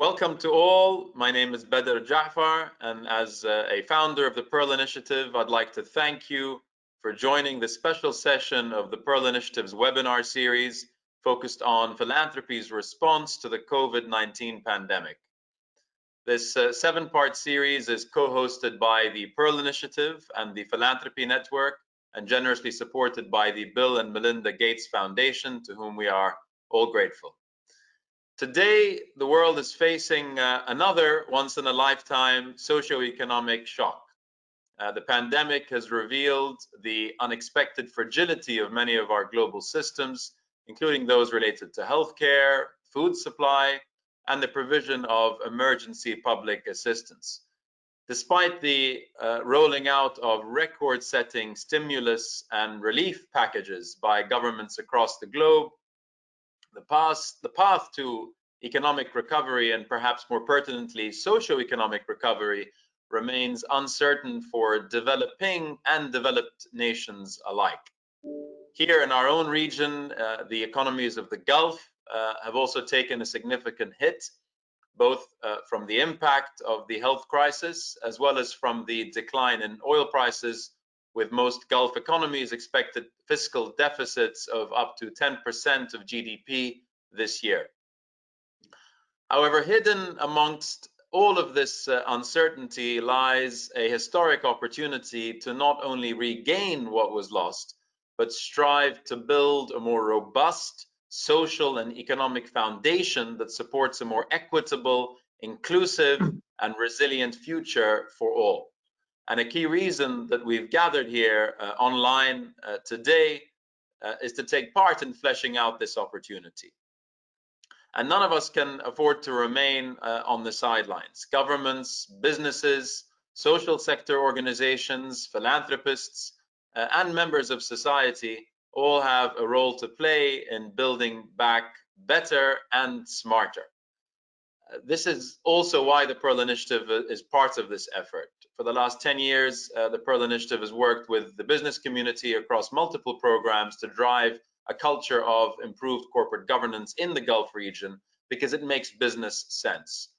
Welcome to all. My name is Badr Jafar, and as a founder of the Pearl Initiative, I'd like to thank you for joining this special session of the Pearl Initiative's webinar series focused on philanthropy's response to the COVID-19 pandemic. This seven-part series is co-hosted by the Pearl Initiative and the Philanthropy Network, and generously supported by the Bill and Melinda Gates Foundation, to whom we are all grateful. Today, the world is facing another once-in-a-lifetime socioeconomic shock. The pandemic has revealed the unexpected fragility of many of our global systems, including those related to healthcare, food supply, and the provision of emergency public assistance. Despite the rolling out of record-setting stimulus and relief packages by governments across the globe, the path to economic recovery, and perhaps more pertinently, socio-economic recovery, remains uncertain for developing and developed nations alike. Here in our own region, the economies of the Gulf have also taken a significant hit, both from the impact of the health crisis as well as from the decline in oil prices, with most Gulf economies expected fiscal deficits of up to 10% of GDP this year. However, hidden amongst all of this uncertainty lies a historic opportunity to not only regain what was lost, but strive to build a more robust social and economic foundation that supports a more equitable, inclusive, and resilient future for all. And a key reason that we've gathered here online today is to take part in fleshing out this opportunity. And none of us can afford to remain on the sidelines. Governments, businesses, social sector organizations, philanthropists, and members of society all have a role to play in building back better and smarter. This is also why the Pearl Initiative is part of this effort. For the last 10 years, the Pearl Initiative has worked with the business community across multiple programs to drive a culture of improved corporate governance in the Gulf region, because it makes business sense.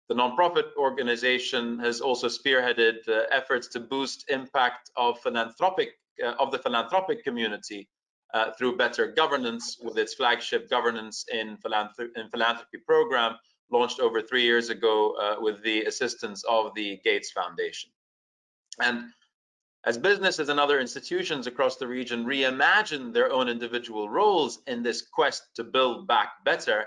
The nonprofit organization has also spearheaded efforts to boost impact of the philanthropic community through better governance, with its flagship Governance in Philanthropy program, launched over 3 years ago with the assistance of the Gates Foundation. And as businesses and other institutions across the region reimagine their own individual roles in this quest to build back better,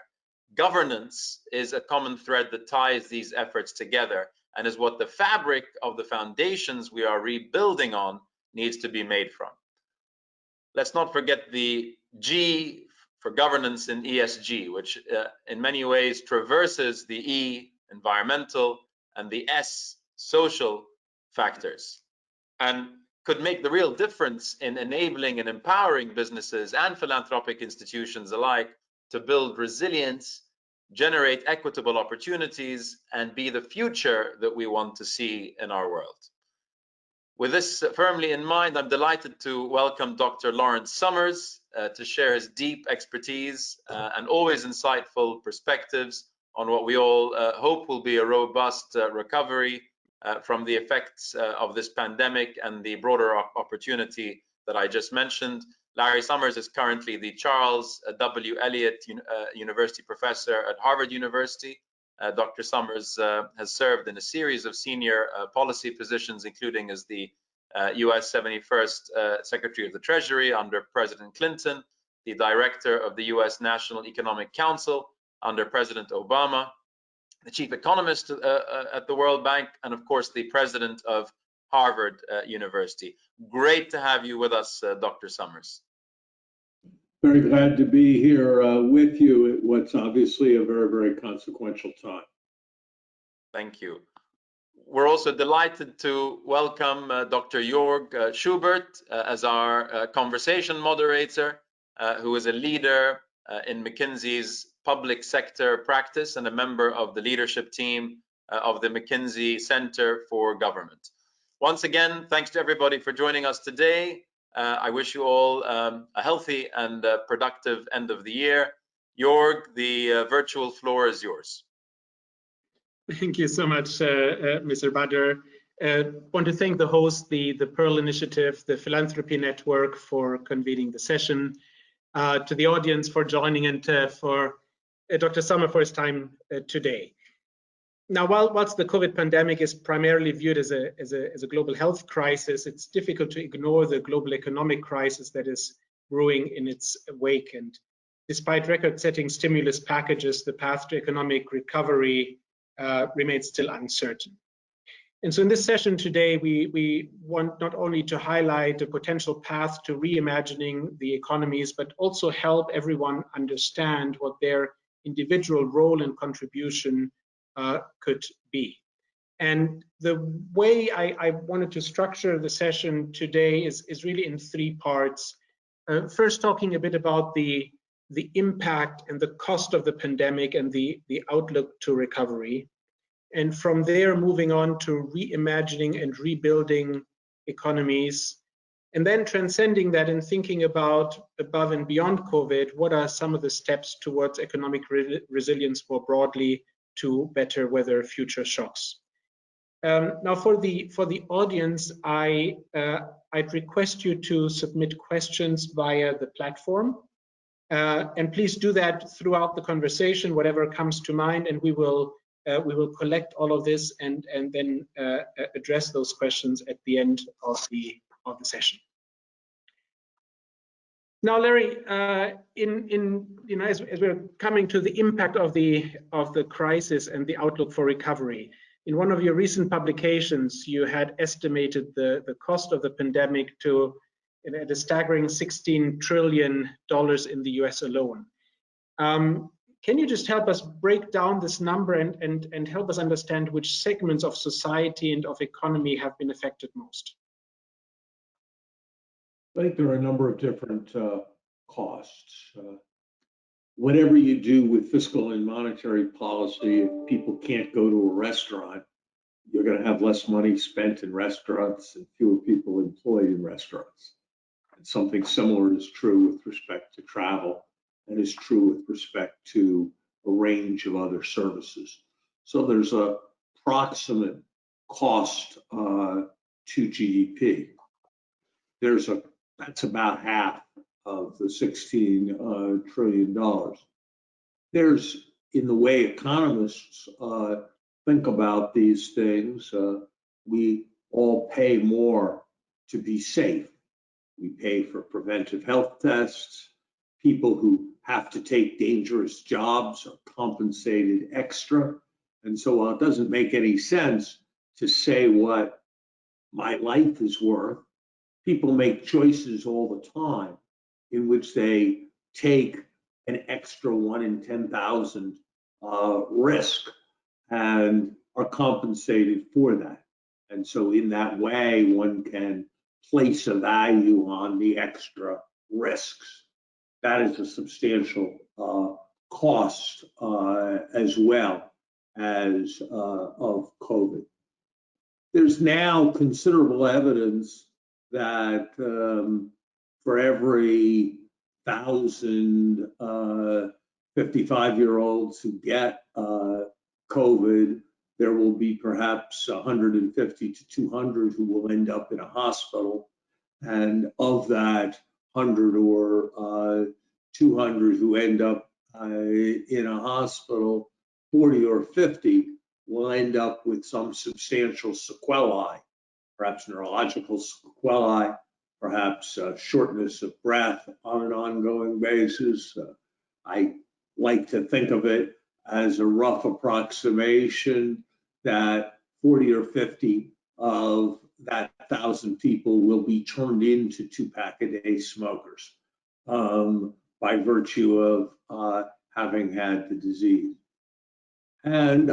governance is a common thread that ties these efforts together, and is what the fabric of the foundations we are rebuilding on needs to be made from. Let's not forget the G for governance in ESG, which in many ways traverses the E, environmental, and the S, social factors, and could make the real difference in enabling and empowering businesses and philanthropic institutions alike to build resilience, generate equitable opportunities, and be the future that we want to see in our world. With this firmly in mind, I'm delighted to welcome Dr. Lawrence Summers to share his deep expertise and always insightful perspectives on what we all hope will be a robust recovery from the effects of this pandemic and the broader opportunity that I just mentioned. Larry Summers is currently the Charles W. Eliot University Professor at Harvard University. Dr. Summers has served in a series of senior policy positions, including as the US 71st Secretary of the Treasury under President Clinton, the Director of the US National Economic Council under President Obama, the Chief Economist at the World Bank, and of course the President of Harvard University. Great to have you with us, Dr. Summers. Very glad to be here with you at what's obviously a very, very consequential time. Thank you. We're also delighted to welcome Dr. Jorg Schubert as our conversation moderator, who is a leader in McKinsey's public sector practice and a member of the leadership team of the McKinsey Center for Government. Once again, thanks to everybody for joining us today. I wish you all a healthy and productive end of the year. Jorg, the virtual floor is yours. Thank you so much, Mr. Badr. Want to thank the host, the Pearl Initiative, the Philanthropy Network for convening the session, to the audience for joining, and for Dr. Sommer for his time today. Now, whilst the COVID pandemic is primarily viewed as a global health crisis, it's difficult to ignore the global economic crisis that is brewing in its wake. And despite record-setting stimulus packages, the path to economic recovery remains still uncertain. And so in this session today, we want not only to highlight the potential path to reimagining the economies, but also help everyone understand what their individual role and contribution could be. And the way I wanted to structure the session today is really in three parts. First, talking a bit about the impact and the cost of the pandemic and the outlook to recovery. And from there, moving on to reimagining and rebuilding economies. And then transcending that and thinking about above and beyond COVID, what are some of the steps towards economic resilience more broadly to better weather future shocks? Now, for the audience, I'd request you to submit questions via the platform. And please do that throughout the conversation, whatever comes to mind, and we will collect all of this and then address those questions at the end of the session. Now, Larry, as we're coming to the impact of the crisis and the outlook for recovery, in one of your recent publications, you had estimated the cost of the pandemic to at a staggering $16 trillion in the US alone. Can you just help us break down this number and help us understand which segments of society and of economy have been affected most? I think there are a number of different costs. Whatever you do with fiscal and monetary policy, if people can't go to a restaurant, you're going to have less money spent in restaurants and fewer people employed in restaurants. And something similar is true with respect to travel, and is true with respect to a range of other services. So there's a proximate cost to GDP. That's about half of the $16 trillion. There's, in the way economists think about these things, we all pay more to be safe. We pay for preventive health tests. People who have to take dangerous jobs are compensated extra. And so while it doesn't make any sense to say what my life is worth, people make choices all the time in which they take an extra 1 in 10,000 risk and are compensated for that. And so in that way, one can place a value on the extra risks. That is a substantial cost as well as of COVID. There's now considerable evidence that for every 1,000 55-year-olds who get COVID, there will be perhaps 150 to 200 who will end up in a hospital. And of that 100 or 200 who end up in a hospital, 40 or 50 will end up with some substantial sequelae, perhaps neurological sequelae, perhaps shortness of breath on an ongoing basis. I like to think of it as a rough approximation that 40 or 50 of that 1,000 people will be turned into 2-pack-a-day smokers by virtue of having had the disease. And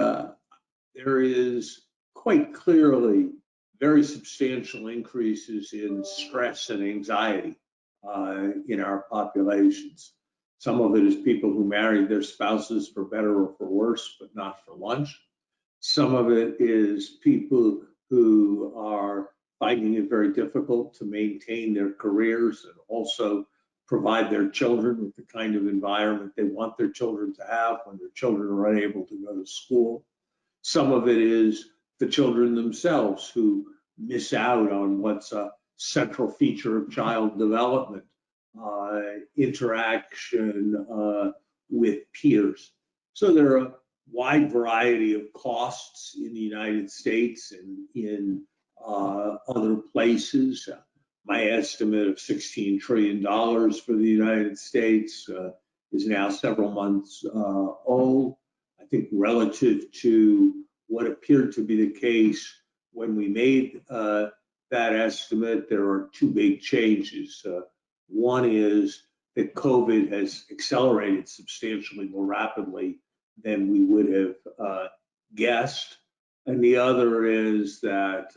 there is quite clearly very substantial increases in stress and anxiety in our populations. Some of it is people who married their spouses for better or for worse, but not for lunch. Some of it is people who are finding it very difficult to maintain their careers and also provide their children with the kind of environment they want their children to have when their children are unable to go to school. Some of it is the children themselves who miss out on what's a central feature of child development, interaction with peers. So there are a wide variety of costs in the United States and in other places. My estimate of $16 trillion for the United States is now several months old. I think relative to what appeared to be the case when we made that estimate, there are two big changes. One is that COVID has accelerated substantially more rapidly than we would have guessed. And the other is that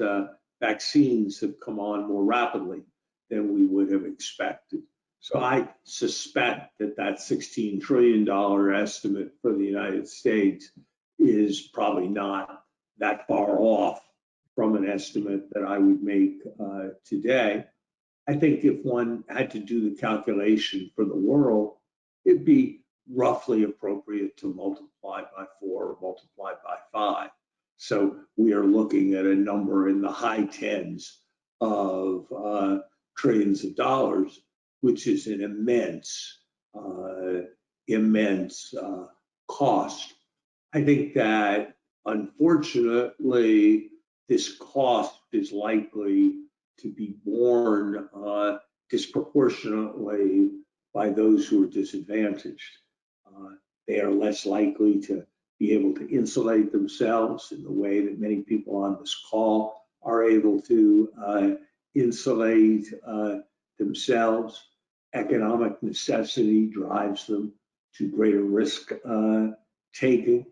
vaccines have come on more rapidly than we would have expected. So I suspect that that $16 trillion estimate for the United States is probably not that far off from an estimate that I would make today. I think if one had to do the calculation for the world, it'd be roughly appropriate to multiply by 4 or multiply by 5. So we are looking at a number in the high tens of trillions of dollars, which is an immense cost. I think that unfortunately, this cost is likely to be borne disproportionately by those who are disadvantaged. They are less likely to be able to insulate themselves in the way that many people on this call are able to insulate themselves. Economic necessity drives them to greater risk taking.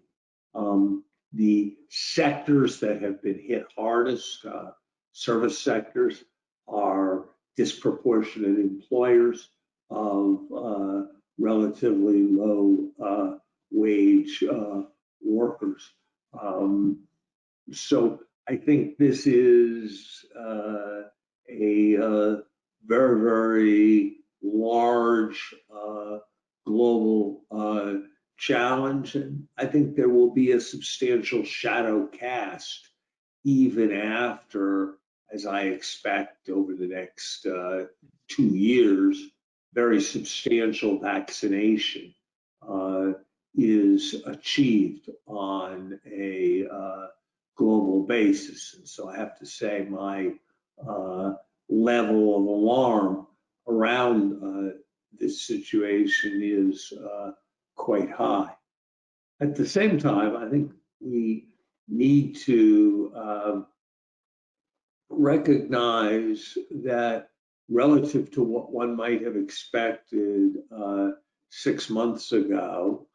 The sectors that have been hit hardest, service sectors, are disproportionate employers of relatively low wage workers. So I think this is a very, very large global challenge, and I think there will be a substantial shadow cast even after, as I expect over the next 2 years, very substantial vaccination is achieved on a global basis. And so I have to say my level of alarm around this situation is quite high. At the same time, I think we need to recognize that relative to what one might have expected 6 months ago,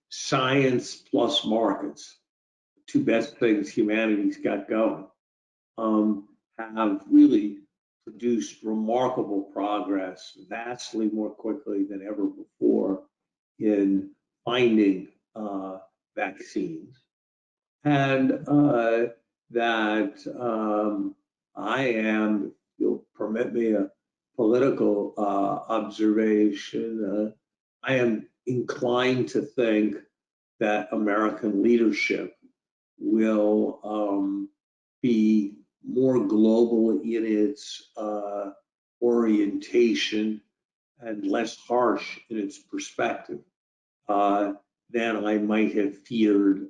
science plus markets, two best things humanity's got going, have really produced remarkable progress vastly more quickly than ever before in finding vaccines. And that I am, if you'll permit me a political observation, I am inclined to think that American leadership will be more global in its orientation and less harsh in its perspective than I might have feared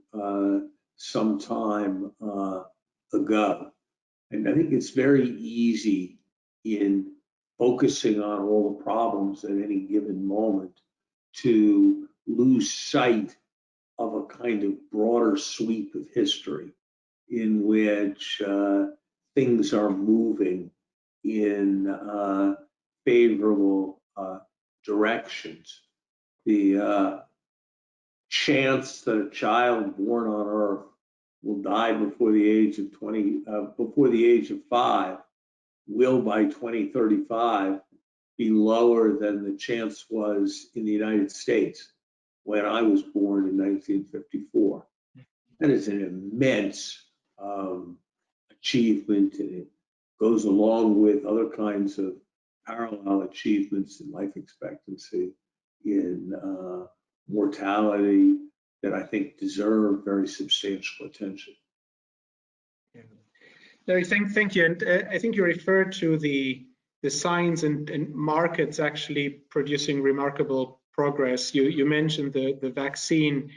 some time ago. And I think it's very easy in focusing on all the problems at any given moment to lose sight of a kind of broader sweep of history in which things are moving in favorable directions. The chance that a child born on Earth will die before the age of 5 will by 2035 be lower than the chance was in the United States when I was born in 1954. That is an immense achievement, and it goes along with other kinds of parallel achievements in life expectancy, in mortality, that I think deserve very substantial attention. Yeah. Larry, thank you. And I think you referred to the science and markets actually producing remarkable progress. You mentioned the vaccine.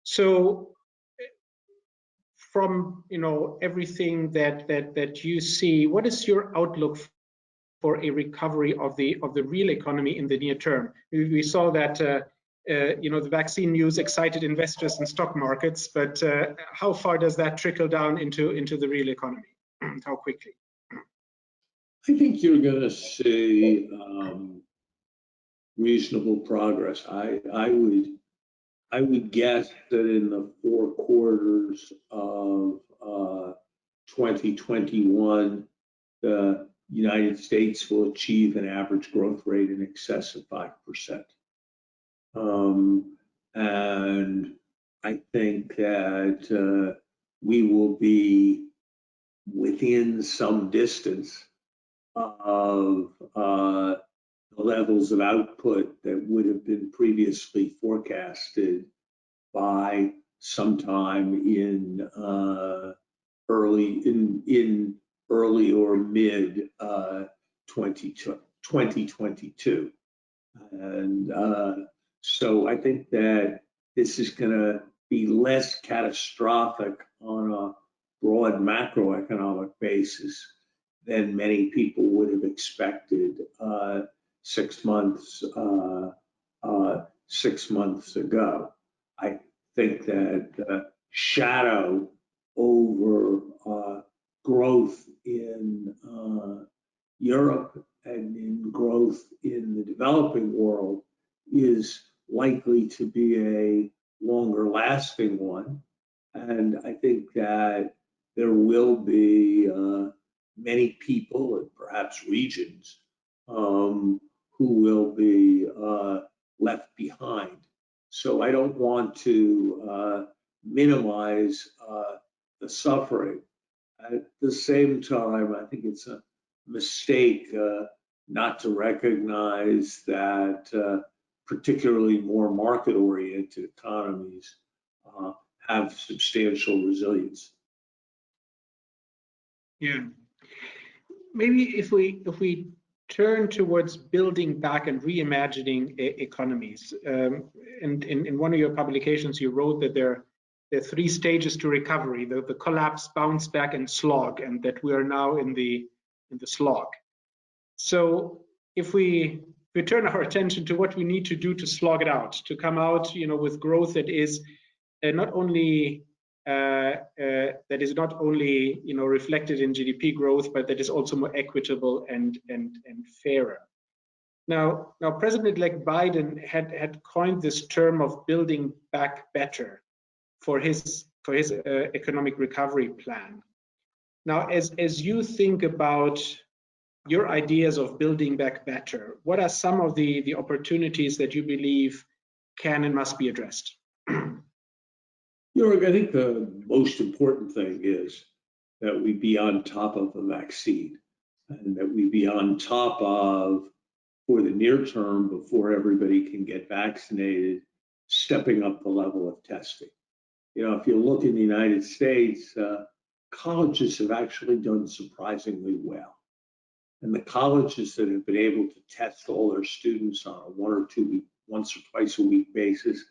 So from everything that you see, what is your outlook for a recovery of the real economy in the near term? We saw that the vaccine news excited investors in stock markets, but how far does that trickle down into the real economy? How quickly? I think you're going to see reasonable progress. I would guess that in the 4 quarters of 2021, the United States will achieve an average growth rate in excess of 5%. And I think that we will be within some distance of the levels of output that would have been previously forecasted by sometime in early or mid 2022. And so I think that this is going to be less catastrophic on a broad macroeconomic basis than many people would have expected 6 months ago. I think that the shadow over growth in Europe and in growth in the developing world is likely to be a longer lasting one. And I think that there will be many people and perhaps regions who will be left behind. So I don't want to minimize the suffering. At the same time, I think it's a mistake not to recognize that particularly more market-oriented economies have substantial resilience. Yeah. Maybe if we turn towards building back and reimagining economies, and in one of your publications you wrote that there are 3 stages to recovery: the collapse, bounce back, and slog, and that we are now in the slog. So if we turn our attention to what we need to do to slog it out, to come out, with growth that is not only reflected in GDP growth, but that is also more equitable and fairer. Now President-elect Biden had coined this term of building back better for his economic recovery plan. Now, as you think about your ideas of building back better, what are some of the opportunities that you believe can and must be addressed? Jorg, I think the most important thing is that we be on top of the vaccine, and that we be on top of, for the near term, before everybody can get vaccinated, stepping up the level of testing. If you look in the United States, colleges have actually done surprisingly well. And the colleges that have been able to test all their students on a once or twice a week basis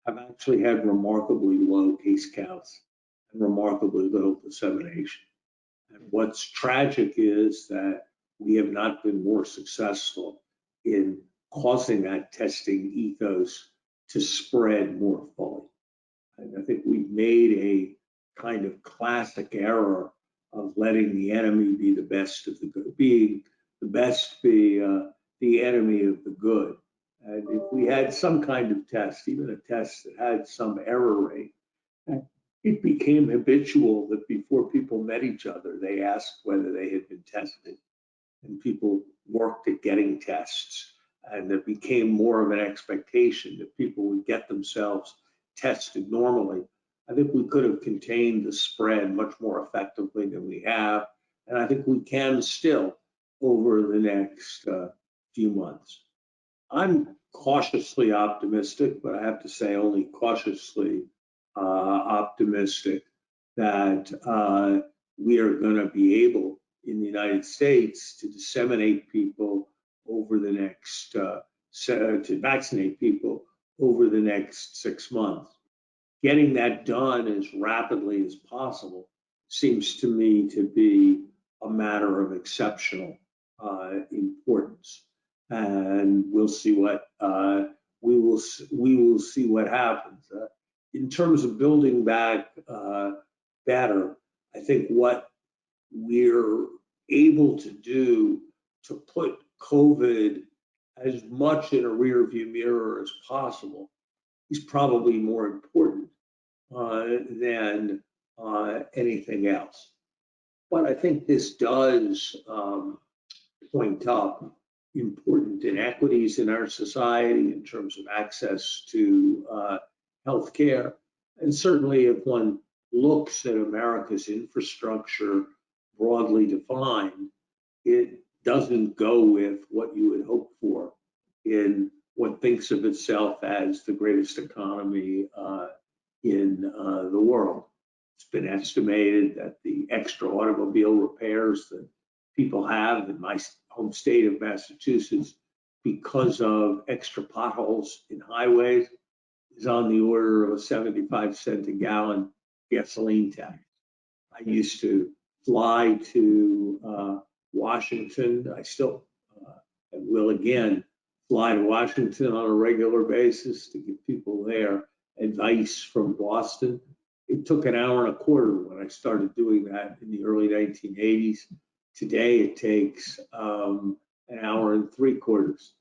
have actually had remarkably low case counts and remarkably little dissemination. And what's tragic is that we have not been more successful in causing that testing ethos to spread more fully. And I think we've made a kind of classic error of letting the enemy be the best of the good, being the best be the enemy of the good. And if we had some kind of test, even a test that had some error rate, it became habitual that before people met each other, they asked whether they had been tested. And people worked at getting tests. And it became more of an expectation that people would get themselves tested normally. I think we could have contained the spread much more effectively than we have. And I think we can still over the next few months. I'm cautiously optimistic, but I have to say only cautiously optimistic that we are going to be able in the United States to disseminate people over the next, to vaccinate people over the next 6 months. Getting that done as rapidly as possible seems to me to be a matter of exceptional importance, and we'll see what we will see what happens. In terms of building back better, I think what we're able to do to put COVID as much in a rearview mirror as possible is probably more important than anything else. But I think this does point up important inequities in our society in terms of access to health care. And certainly if one looks at America's infrastructure broadly defined, it doesn't go with what you would hope for in what thinks of itself as the greatest economy in the world. It's been estimated that the extra automobile repairs that people have in my home state of Massachusetts because of extra potholes in highways is on the order of a 75-cent a gallon gasoline tax. I used to fly to Washington. I still and will again fly to Washington on a regular basis to give people there advice from Boston. It took an hour and a quarter when I started doing that in the early 1980s. Today it takes an hour and three quarters.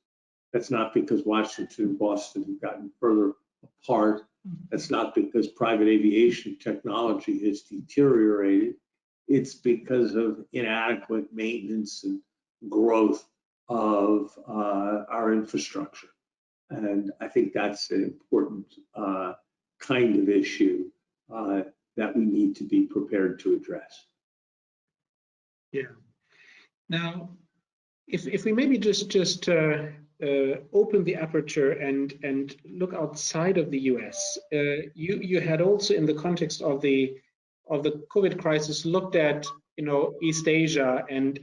That's not because Washington and Boston have gotten further apart. That's not because private aviation technology has deteriorated. It's because of inadequate maintenance and growth of our infrastructure. And I think that's an important kind of issue that we need to be prepared to address. Yeah. Now, if we maybe just open the aperture and look outside of the U.S., you had also in the context of the COVID crisis looked at East Asia and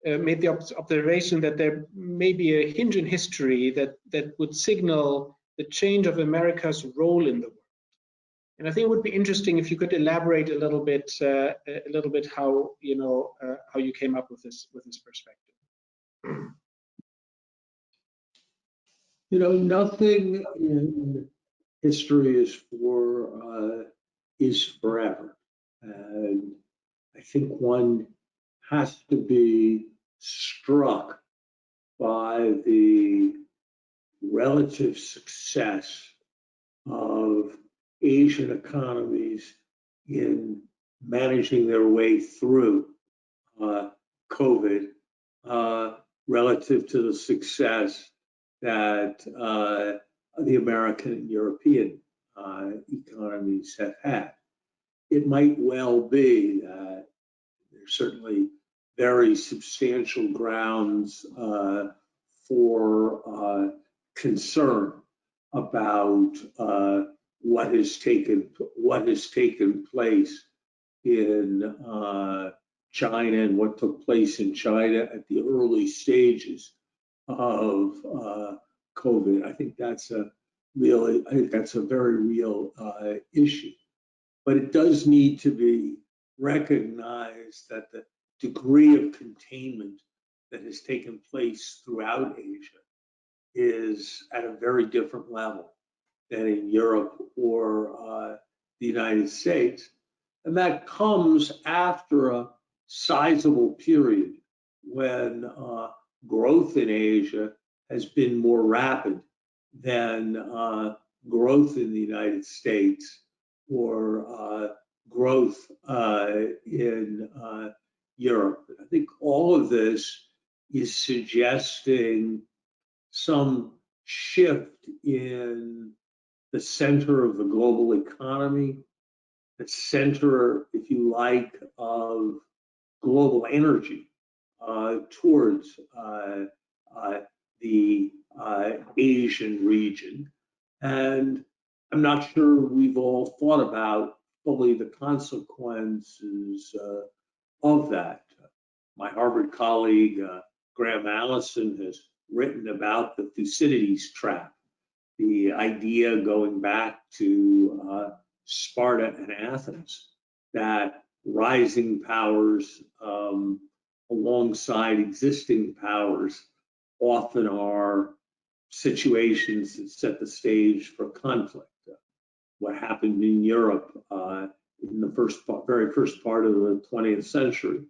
made the observation that there may be a hinge in history that would signal the change of America's role in the world. And I think it would be interesting if you could elaborate a little bit how you came up with this perspective. Nothing in history is forever, and I think one has to be struck by the relative success of Asian economies in managing their way through COVID relative to the success that the American and European economies have had. It might well be that there's certainly very substantial grounds for concern about what has taken place in China and what took place in China at the early stages of COVID. I think that's a very real issue. But it does need to be recognized that the degree of containment that has taken place throughout Asia is at a very different level than in Europe or the United States. And that comes after a sizable period when growth in Asia has been more rapid than growth in the United States or growth in Europe. I think all of this is suggesting some shift in the center of the global economy, the center, if you like, of global energy towards the the Asian region. And I'm not sure we've all thought about fully the consequences of that. My Harvard colleague, Graham Allison, has written about the Thucydides trap, the idea going back to Sparta and Athens, that rising powers alongside existing powers often are situations that set the stage for conflict. What happened in Europe in the very first part of the 20th century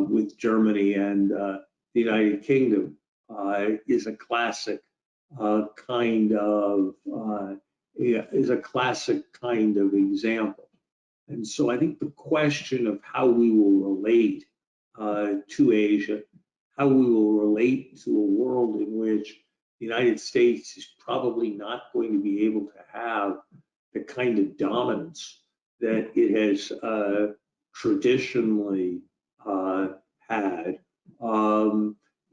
with Germany and the United Kingdom is a classic kind of example. And so I think the question of how we will relate to Asia, how we will relate to a world in which the United States is probably not going to be able to have the kind of dominance that it has traditionally had,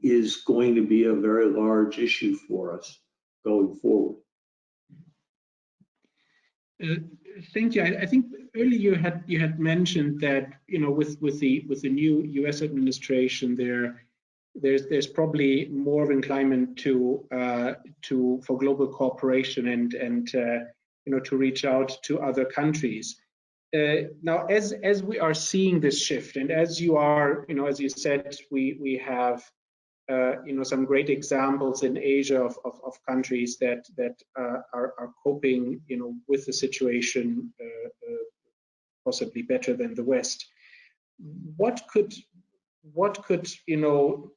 is going to be a very large issue for us going forward. Thank you. I think earlier you had mentioned that, you know, with the new U.S. administration, there's probably more of an inclination for global cooperation and you know, to reach out to other countries. Now, as we are seeing this shift, and as you are, you know, as you said, we have you know, some great examples in Asia of countries that are coping, you know, with the situation possibly better than the West. What could you know,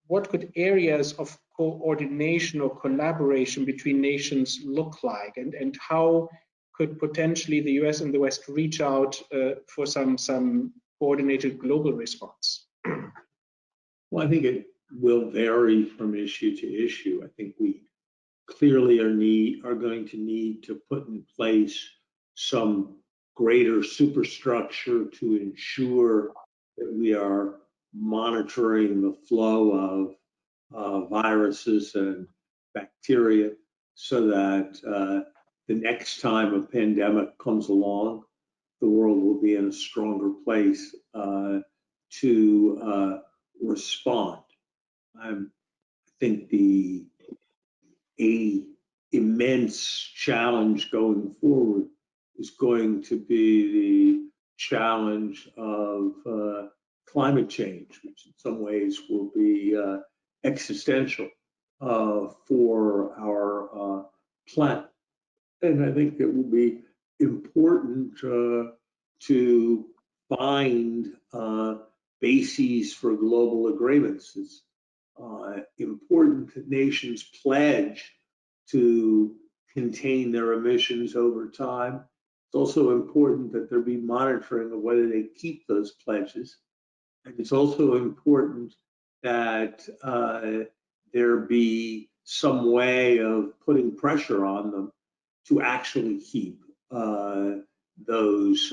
what could areas of coordination or collaboration between nations look like, and how could potentially the US and the West reach out for some coordinated global response? Well, I think it will vary from issue to issue. I think we clearly are going to need to put in place some greater superstructure to ensure that we are monitoring the flow of viruses and bacteria, so that the next time a pandemic comes along, the world will be in a stronger place to respond. I think the immense challenge going forward is going to be the challenge of climate change, which in some ways will be existential for our planet. And I think it will be important to find bases for global agreements. It's important that nations pledge to contain their emissions over time. It's also important that there be monitoring of whether they keep those pledges. And it's also important that there be some way of putting pressure on them to actually keep those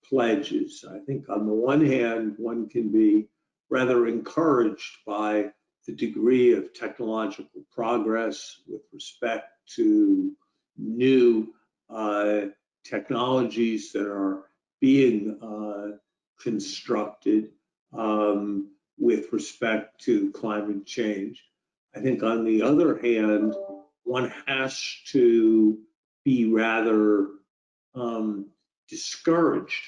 pledges. I think on the one hand, one can be rather encouraged by the degree of technological progress with respect to new technologies that are being constructed with respect to climate change. I think on the other hand, one has to be rather discouraged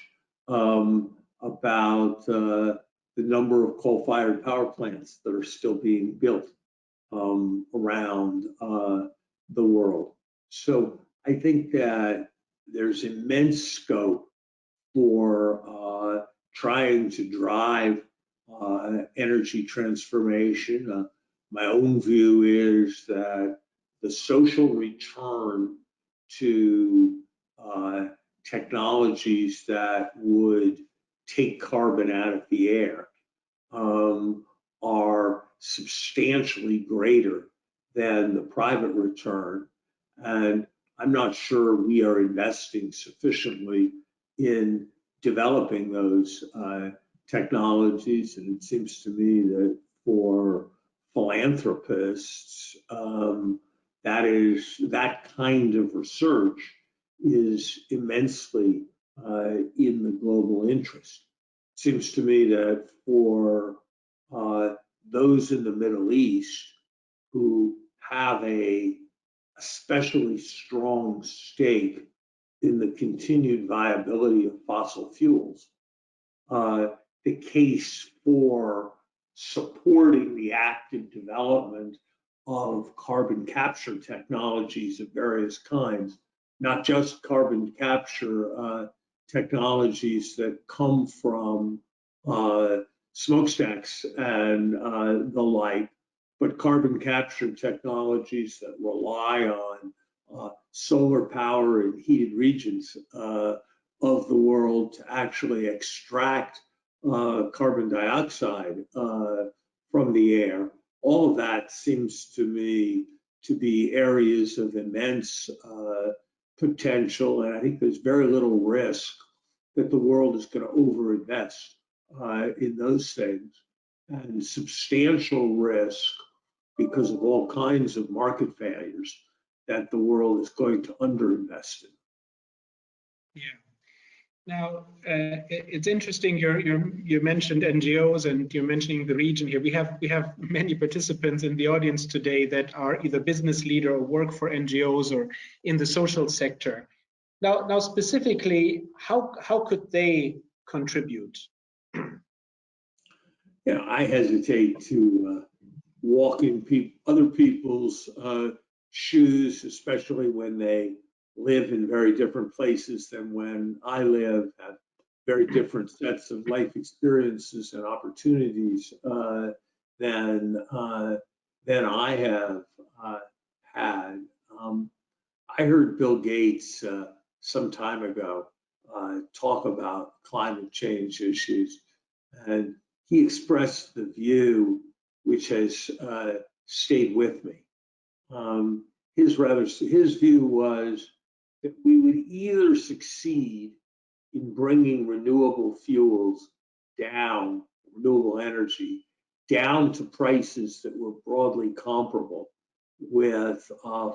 about the number of coal-fired power plants that are still being built around the world. So I think that there's immense scope for trying to drive energy transformation. My own view is that the social return to technologies that would take carbon out of the air are substantially greater than the private return. And I'm not sure we are investing sufficiently in developing those technologies. And it seems to me that for philanthropists, that kind of research is immensely in the global interest. It seems to me that for those in the Middle East who have a especially strong stake in the continued viability of fossil fuels, the case for supporting the active development of carbon capture technologies of various kinds, not just carbon capture technologies that come from smokestacks and the like, but carbon capture technologies that rely on solar power in heated regions of the world to actually extract carbon dioxide from the air. All of that seems to me to be areas of immense potential, and I think there's very little risk that the world is going to overinvest in those things, and substantial risk because of all kinds of market failures that the world is going to underinvest in. Yeah. Now, it's interesting. You mentioned NGOs, and you're mentioning the region here. We have many participants in the audience today that are either business leader or work for NGOs or in the social sector. Now specifically, how could they contribute? Yeah, I hesitate to walk in other people's shoes, especially when they live in very different places than when I live, have very different sets of life experiences and opportunities than I have had. I heard Bill Gates some time ago talk about climate change issues, and he expressed the view which has stayed with me. His view was that we would either succeed in bringing renewable fuels down, renewable energy, down to prices that were broadly comparable with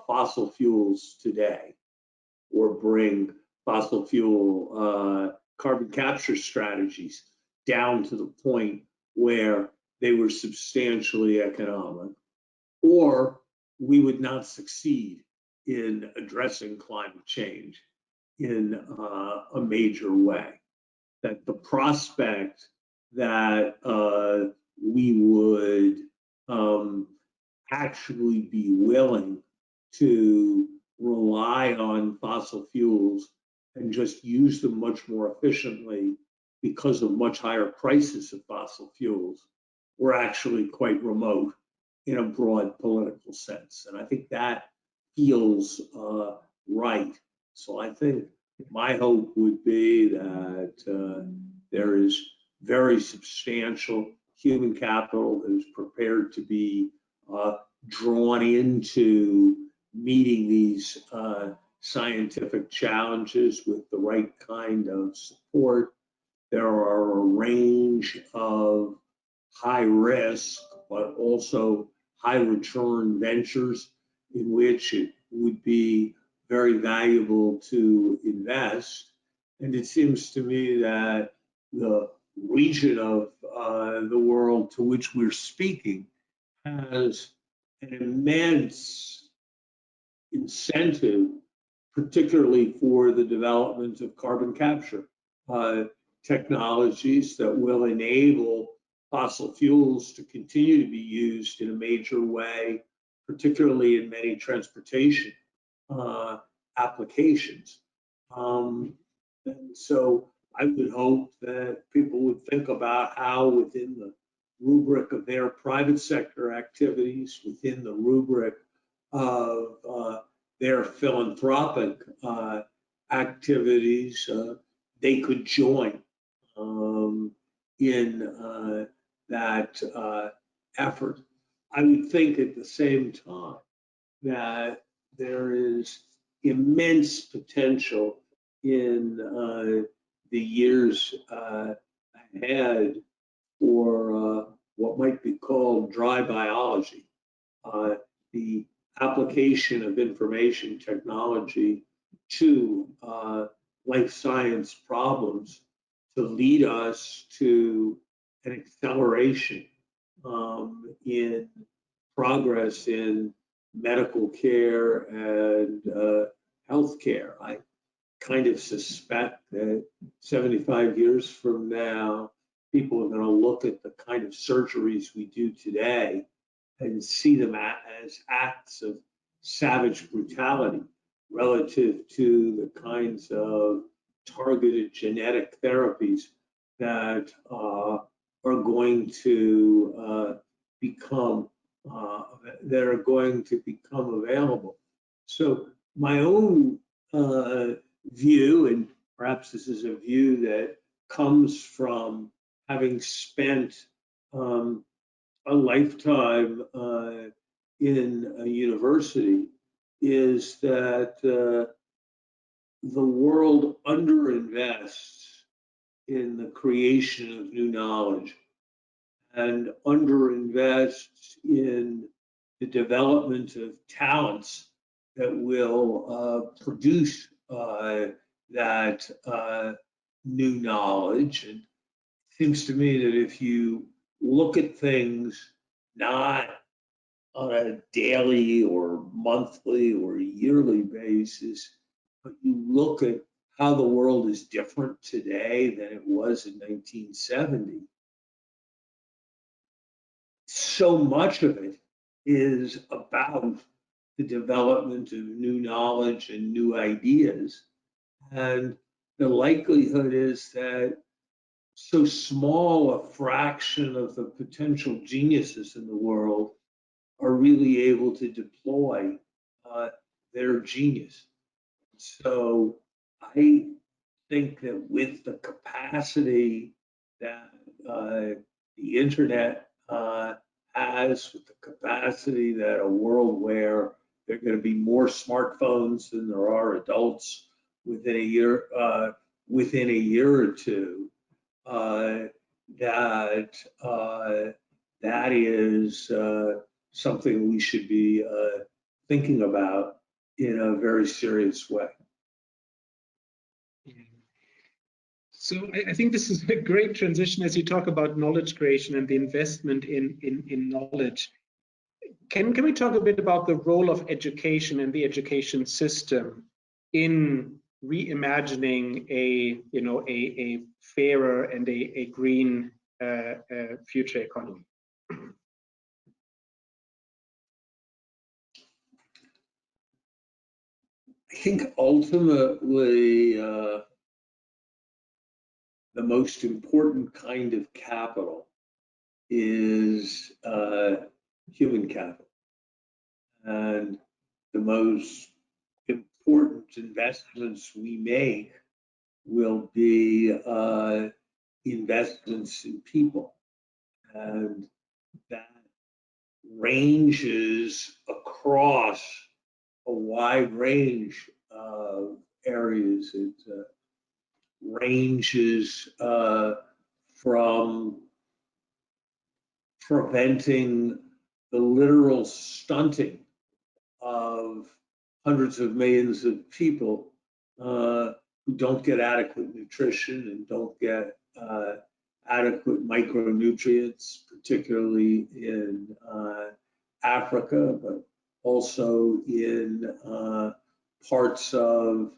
fossil fuels today, or bring fossil fuel carbon capture strategies down to the point where they were substantially economic, or we would not succeed in addressing climate change in a major way. That the prospect that we would actually be willing to rely on fossil fuels and just use them much more efficiently because of much higher prices of fossil fuels were actually quite remote in a broad political sense. And I think that feels right. So I think my hope would be that there is very substantial human capital that is prepared to be drawn into meeting these scientific challenges with the right kind of support. There are a range of high risk, but also high return ventures in which it would be very valuable to invest. And it seems to me that the region of the world to which we're speaking has an immense incentive, particularly for the development of carbon capture technologies that will enable fossil fuels to continue to be used in a major way, particularly in many transportation applications. And so I would hope that people would think about how, within the rubric of their private sector activities, within the rubric of their philanthropic activities, they could join in that effort. I would think at the same time that there is immense potential in the years ahead for what might be called dry biology, the application of information technology to life science problems to lead us to an acceleration in progress in medical care and healthcare. I kind of suspect that 75 years from now, people are going to look at the kind of surgeries we do today and see them as acts of savage brutality relative to the kinds of targeted genetic therapies that are going to become available. So my own view, and perhaps this is a view that comes from having spent a lifetime in a university, is that the world underinvests in the creation of new knowledge and underinvests in the development of talents that will produce that new knowledge. And it seems to me that if you look at things not on a daily or monthly or yearly basis, but you look at how the world is different today than it was in 1970, so much of it is about the development of new knowledge and new ideas. And the likelihood is that so small a fraction of the potential geniuses in the world are really able to deploy their genius. So I think that with the capacity that the internet has, with the capacity that a world where there are going to be more smartphones than there are adults within a year or two, that is something we should be thinking about in a very serious way. So I think this is a great transition as you talk about knowledge creation and the investment in knowledge. Can we talk a bit about the role of education and the education system in reimagining a fairer and a green future economy? I think ultimately the most important kind of capital is human capital. And the most important investments we make will be investments in people. And that ranges across a wide range of areas. It ranges from preventing the literal stunting of hundreds of millions of people who don't get adequate nutrition and don't get adequate micronutrients, particularly in Africa, but also in parts of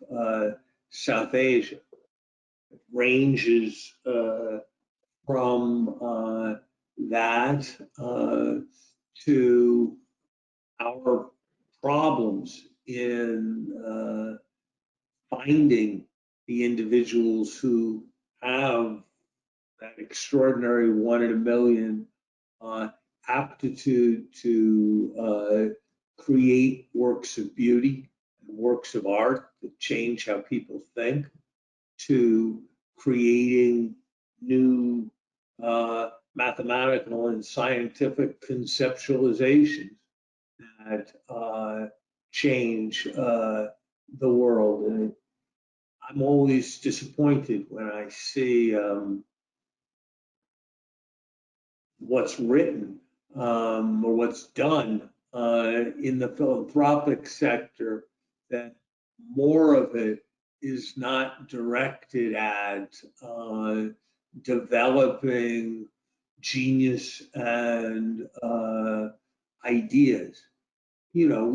South Asia. It ranges from that to our problems in finding the individuals who have that extraordinary 1 in a million aptitude to create works of beauty and works of art that change how people think, to creating new mathematical and scientific conceptualizations that change the world. And I'm always disappointed when I see what's written or what's done in the philanthropic sector, that more of it is not directed at developing genius and ideas. You know,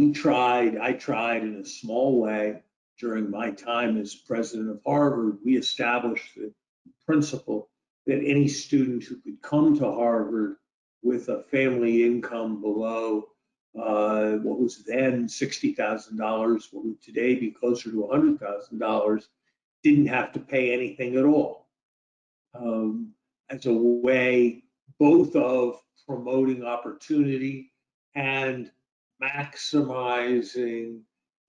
I tried in a small way during my time as president of Harvard. We established the principle that any student who could come to Harvard with a family income below what was then $60,000, what would today be closer to $100,000, didn't have to pay anything at all. As a way both of promoting opportunity and maximizing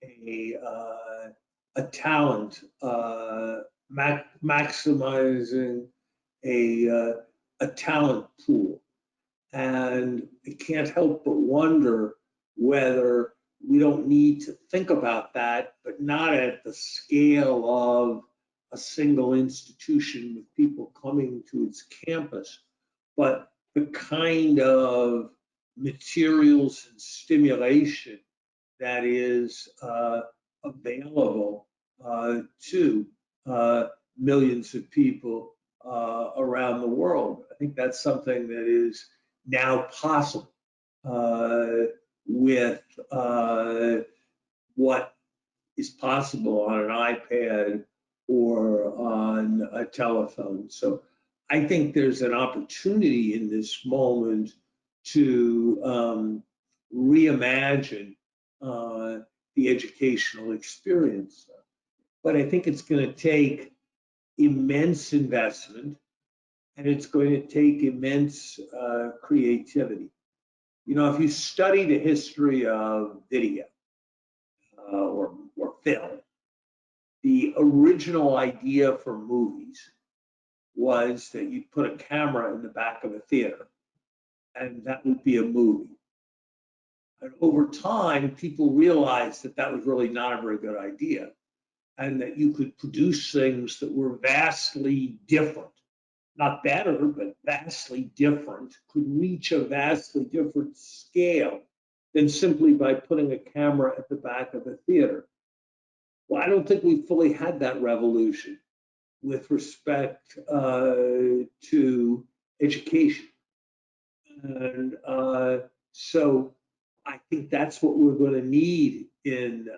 a talent, maximizing a talent pool. And I can't help but wonder whether we don't need to think about that, but not at the scale of a single institution with people coming to its campus, but the kind of materials and stimulation that is available to millions of people around the world. I think that's something that is now possible with what is possible on an iPad or on a telephone. So I think there's an opportunity in this moment to reimagine the educational experience. But I think it's going to take immense investment, and it's going to take immense creativity. You know, if you study the history of video or film, the original idea for movies was that you'd put a camera in the back of a theater, and that would be a movie. And over time, people realized that that was really not a very good idea, and that you could produce things that were vastly different, not better, but vastly different, could reach a vastly different scale than simply by putting a camera at the back of a theater. Well, I don't think we fully had that revolution with respect to education. And so I think that's what we're going to need in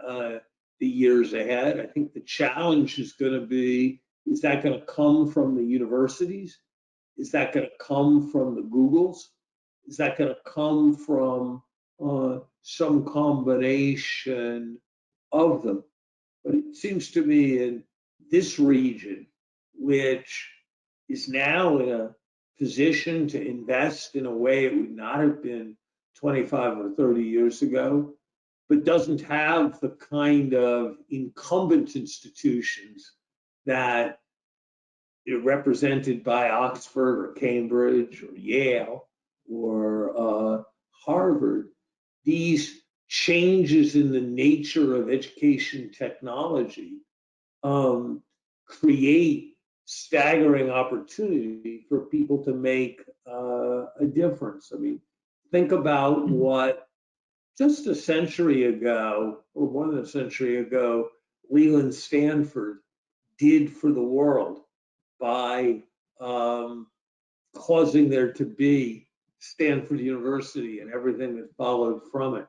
the years ahead. I think the challenge is going to be, is that going to come from the universities? Is that going to come from the Googles? Is that going to come from some combination of them? But it seems to me in this region, which is now in a position to invest in a way it would not have been 25 or 30 years ago, but doesn't have the kind of incumbent institutions that are represented by Oxford or Cambridge or Yale or Harvard. These changes in the nature of education technology create staggering opportunity for people to make a difference. I mean, think about what just a century ago, or more than a century ago, Leland Stanford did for the world by causing there to be Stanford University and everything that followed from it.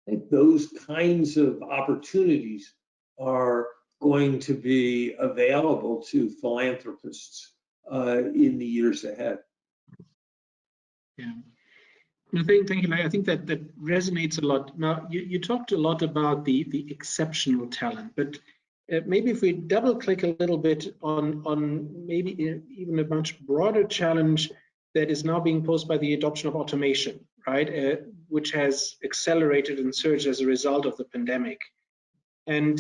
I think those kinds of opportunities are going to be available to philanthropists in the years ahead. Yeah. No, thank you, Larry. I think that resonates a lot. Now, you talked a lot about the exceptional talent, but maybe if we double click a little bit on maybe even a much broader challenge that is now being posed by the adoption of automation, right, which has accelerated and surged as a result of the pandemic. And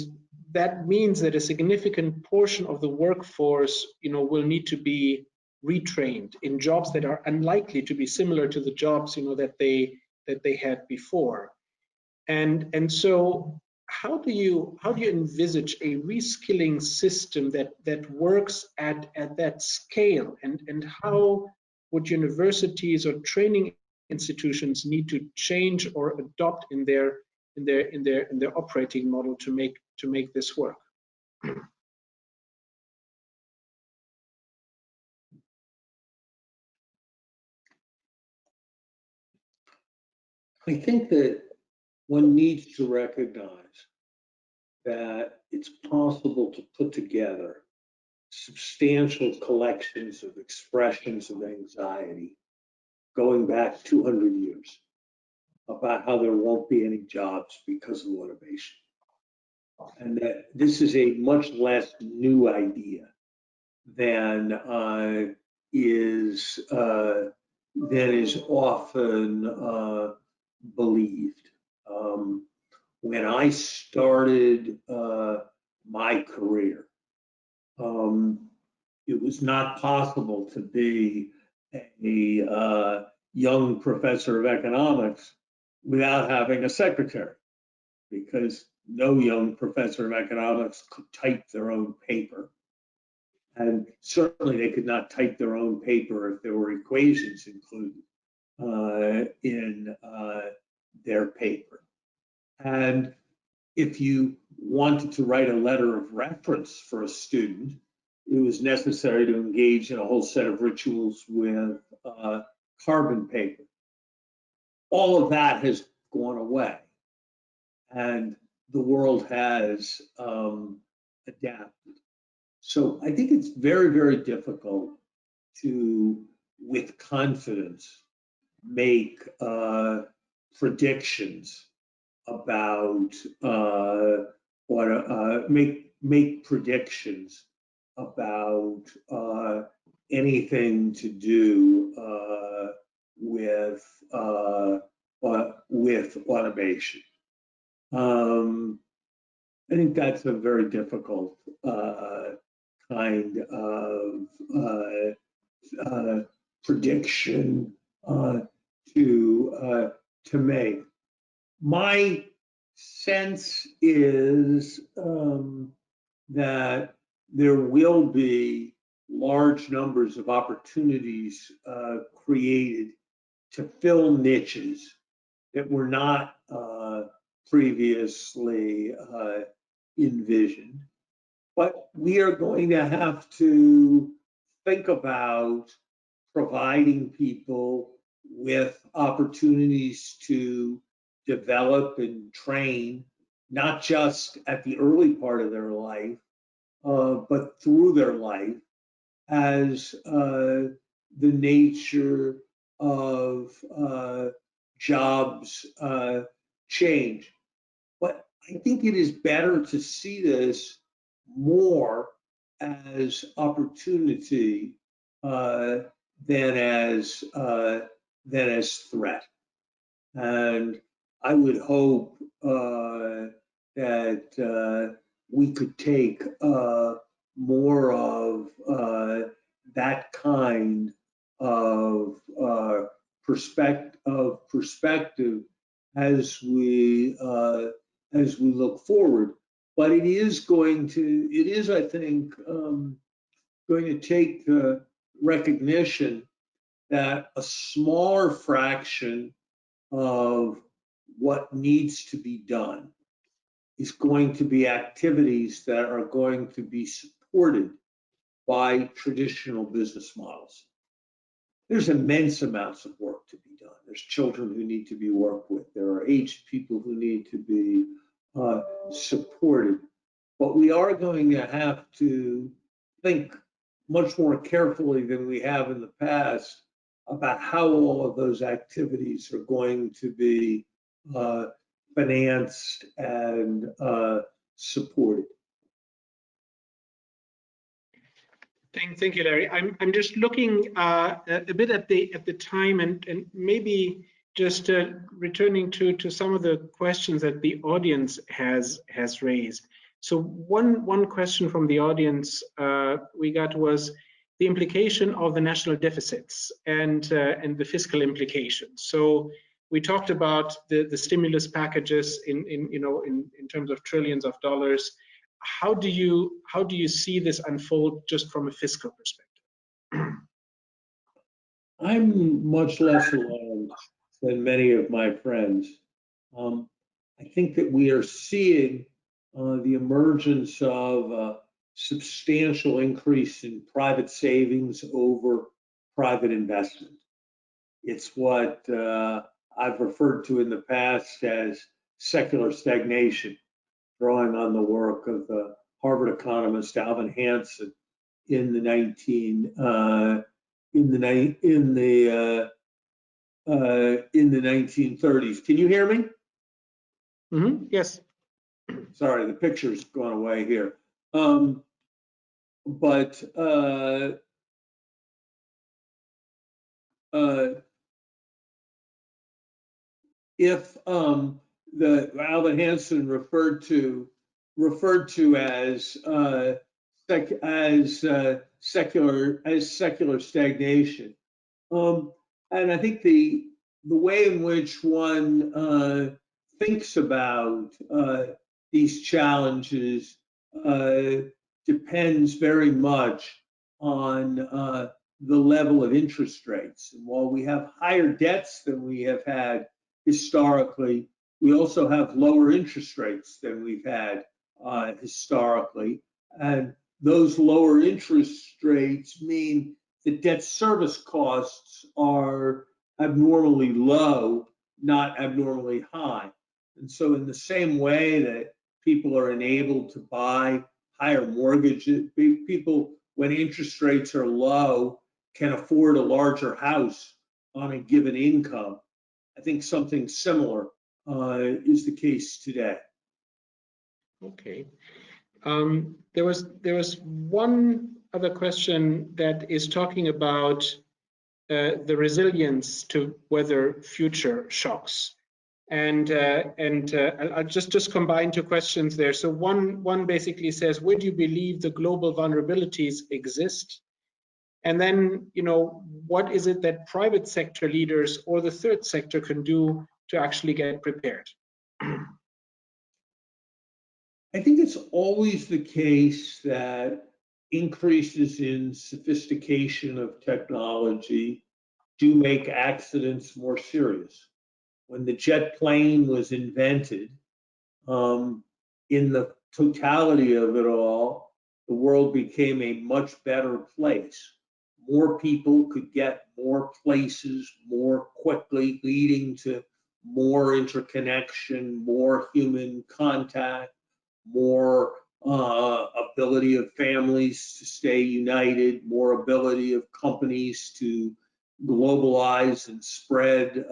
that means that a significant portion of the workforce, will need to be retrained in jobs that are unlikely to be similar to the jobs, that they had before. And so how do you envisage a reskilling system that works at that scale, and how would universities or training institutions need to change or adopt in their operating model to make this work? I think that one needs to recognize that it's possible to put together substantial collections of expressions of anxiety going back 200 years about how there won't be any jobs because of automation. And that this is a much less new idea than is often believed. When I started my career, it was not possible to be a young professor of economics without having a secretary, because no young professor of economics could type their own paper. And certainly they could not type their own paper if there were equations included in their paper. And if you wanted to write a letter of reference for a student, it was necessary to engage in a whole set of rituals with carbon paper. All of that has gone away, and the world has adapted. So I think it's very, very difficult to, with confidence, make predictions about make predictions about anything to do with automation. I think that's a very difficult kind of prediction to make. My sense is that there will be large numbers of opportunities created to fill niches that were not previously envisioned. But we are going to have to think about providing people with opportunities to develop and train, not just at the early part of their life, but through their life, as the nature of jobs change. But I think it is better to see this more as opportunity than as threat. And I would hope that we could take more of that kind of perspective as we look forward. But it is, I think, going to take the recognition that a smaller fraction of what needs to be done is going to be activities that are going to be supported by traditional business models. There's immense amounts of work to be done. There's children who need to be worked with. There are aged people who need to be supported. But we are going to have to think much more carefully than we have in the past about how all of those activities are going to be financed and supported. Thank you, Larry. I'm just looking a bit at the time and maybe just returning to some of the questions that the audience has raised. So one question from the audience we got was the implication of the national deficits and the fiscal implications. So we talked about the stimulus packages in terms of trillions of dollars. How do you see this unfold just from a fiscal perspective? I'm much less alarmed than many of my friends. I think that we are seeing the emergence of a substantial increase in private savings over private investment. It's what I've referred to in the past as secular stagnation, drawing on the work of the Harvard economist Alvin Hansen in the 1930s. Can you hear me? Yes. Sorry, the picture's gone away here. But if the Alvin Hansen referred to as secular stagnation, and I think the way in which one thinks about these challenges depends very much on the level of interest rates. And while we have higher debts than we have had historically, we also have lower interest rates than we've had historically. And those lower interest rates mean the debt service costs are abnormally low, not abnormally high. And so in the same way that people are enabled to buy higher mortgages, people, when interest rates are low, can afford a larger house on a given income. I think something similar is the case today. Okay. There was one other question that is talking about the resilience to weather future shocks, and I'll just combine two questions there. So one basically says, where do you believe the global vulnerabilities exist? And then, what is it that private sector leaders or the third sector can do to actually get prepared? I think it's always the case that increases in sophistication of technology do make accidents more serious. When the jet plane was invented, in the totality of it all, the world became a much better place. More people could get more places more quickly, leading to more interconnection, more human contact, more ability of families to stay united, more ability of companies to globalize and spread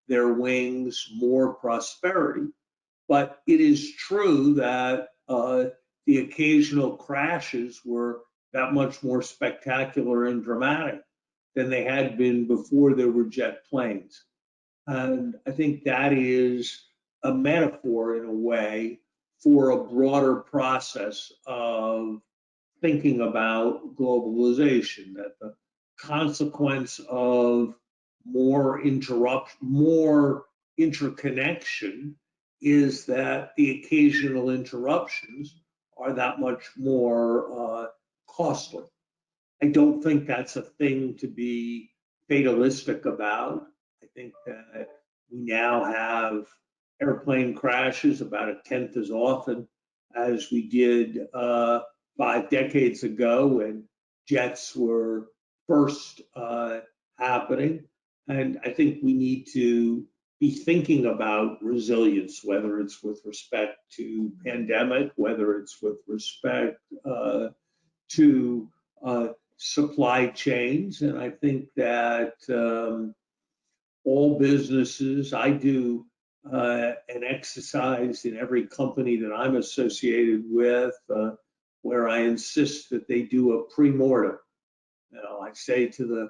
their wings, more prosperity. But it is true that the occasional crashes were that much more spectacular and dramatic than they had been before there were jet planes. And I think that is a metaphor in a way for a broader process of thinking about globalization, that the consequence of more interconnection is that the occasional interruptions are that much more costly. I don't think that's a thing to be fatalistic about. I think that we now have airplane crashes about a tenth as often as we did 5 decades ago when jets were first happening. And I think we need to be thinking about resilience, whether it's with respect to pandemic, whether it's with respect to supply chains. And I think that all businesses, I do an exercise in every company that I'm associated with where I insist that they do a pre-mortem. I say to the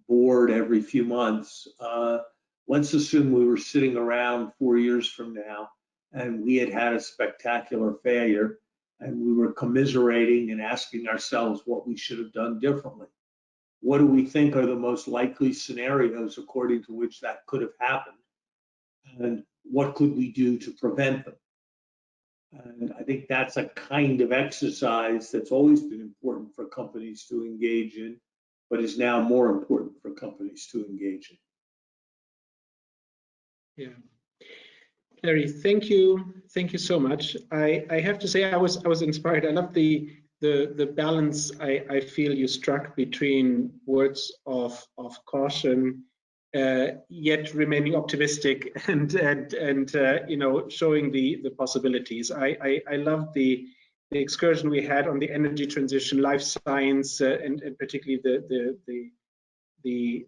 board every few months, let's assume we were sitting around 4 years from now and we had had a spectacular failure and we were commiserating and asking ourselves what we should have done differently. What do we think are the most likely scenarios according to which that could have happened? And what could we do to prevent them? And I think that's a kind of exercise that's always been important for companies to engage in. but is now more important for companies to engage in. Yeah. Larry, thank you so much. I have to say I was inspired. I love the balance I feel you struck between words of caution, yet remaining optimistic and you know, showing the possibilities. I love the excursion we had on the energy transition, life science, and particularly the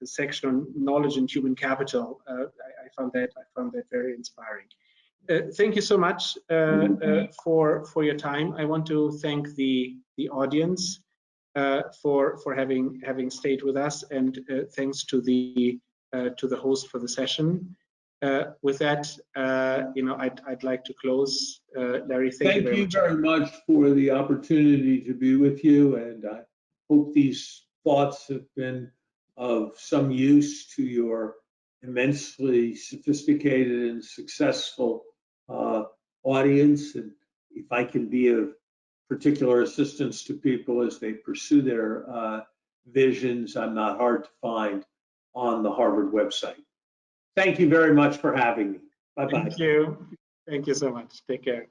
section on knowledge and human capital. I found that very inspiring. Thank you so much for your time. I want to thank the audience for having stayed with us, and thanks to the host for the session. With that, you know, I'd like to close. Larry, thank you very much for the opportunity to be with you, and I hope these thoughts have been of some use to your immensely sophisticated and successful audience. And if I can be of particular assistance to people as they pursue their visions, I'm not hard to find on the Harvard website. Thank you very much for having me. Bye-bye. Thank you. Thank you so much. Take care.